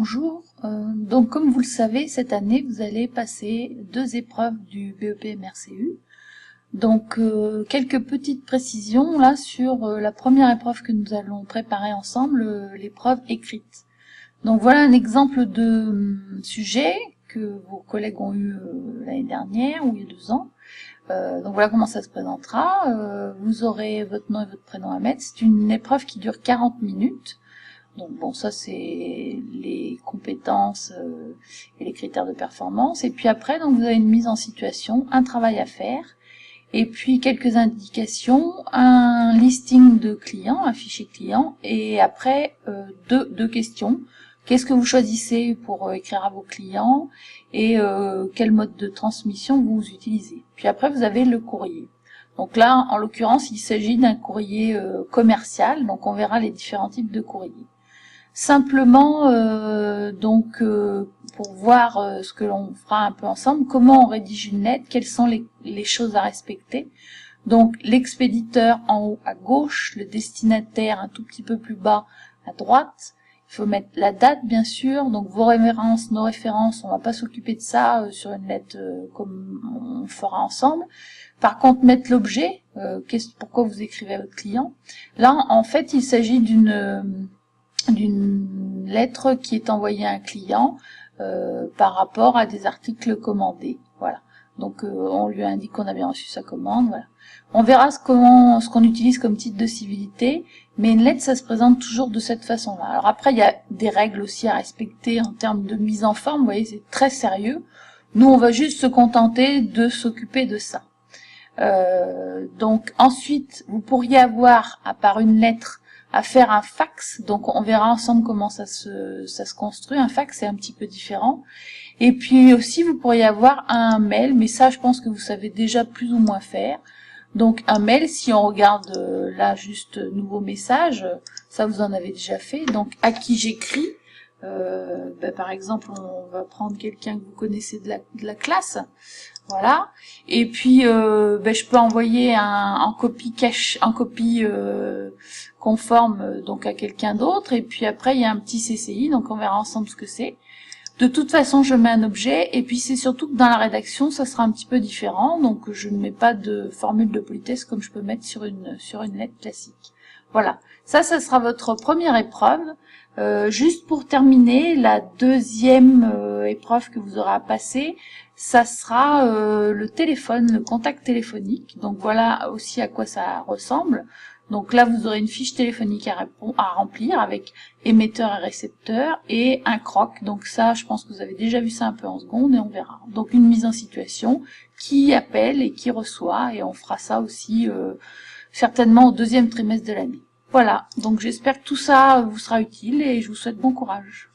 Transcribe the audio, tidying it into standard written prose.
Bonjour. Donc comme vous le savez, cette année vous allez passer 2 épreuves du BEP MRCU. Donc quelques petites précisions là sur la première épreuve que nous allons préparer ensemble, l'épreuve écrite. Donc voilà un exemple de sujet que vos collègues ont eu l'année dernière ou il y a 2 ans. Donc voilà comment ça se présentera. Vous aurez votre nom et votre prénom à mettre. C'est une épreuve qui dure 40 minutes. Donc bon, ça c'est les compétences et les critères de performance. Et puis après, donc vous avez une mise en situation, un travail à faire, et puis quelques indications, un listing de clients, un fichier client, et après deux questions. Qu'est-ce que vous choisissez pour écrire à vos clients et quel mode de transmission vous utilisez. Puis après, vous avez le courrier. Donc là, en l'occurrence, il s'agit d'un courrier commercial, donc on verra les différents types de courriers. Simplement, pour voir ce que l'on fera un peu ensemble, comment on rédige une lettre, quelles sont les choses à respecter. Donc l'expéditeur en haut à gauche, le destinataire un tout petit peu plus bas à droite. Il faut mettre la date bien sûr, donc vos références, nos références, on va pas s'occuper de ça sur une lettre comme on fera ensemble. Par contre, mettre l'objet, pourquoi vous écrivez à votre client. Là, en fait, il s'agit d'une lettre qui est envoyée à un client par rapport à des articles commandés. Voilà. Donc on lui indique qu'on a bien reçu sa commande. Voilà. On verra ce qu'on utilise comme titre de civilité, mais une lettre ça se présente toujours de cette façon-là. Alors après il y a des règles aussi à respecter en termes de mise en forme. Vous voyez, c'est très sérieux. Nous on va juste se contenter de s'occuper de ça. Donc ensuite vous pourriez avoir à part une lettre à faire un fax, donc on verra ensemble comment ça se construit. Un fax c'est un petit peu différent. Et puis aussi vous pourriez avoir un mail, mais ça je pense que vous savez déjà plus ou moins faire. Donc un mail, si on regarde là juste nouveau message, ça vous en avez déjà fait. Donc à qui j'écris, par exemple on va prendre quelqu'un que vous connaissez de la classe. Voilà. Et puis je peux envoyer en copie conforme donc à quelqu'un d'autre. Et puis après il y a un petit CCI, donc on verra ensemble ce que c'est. De toute façon, je mets un objet, et puis c'est surtout que dans la rédaction, ça sera un petit peu différent, donc je ne mets pas de formule de politesse comme je peux mettre sur une lettre classique. Voilà, ça sera votre première épreuve. Juste pour terminer, la deuxième épreuve que vous aurez à passer, ça sera le téléphone, le contact téléphonique. Donc voilà aussi à quoi ça ressemble. Donc là, vous aurez une fiche téléphonique à remplir avec émetteur et récepteur et un croc. Donc ça, je pense que vous avez déjà vu ça un peu en seconde et on verra. Donc une mise en situation, qui appelle et qui reçoit, et on fera ça aussi certainement au 2e trimestre de l'année. Voilà, donc j'espère que tout ça vous sera utile et je vous souhaite bon courage.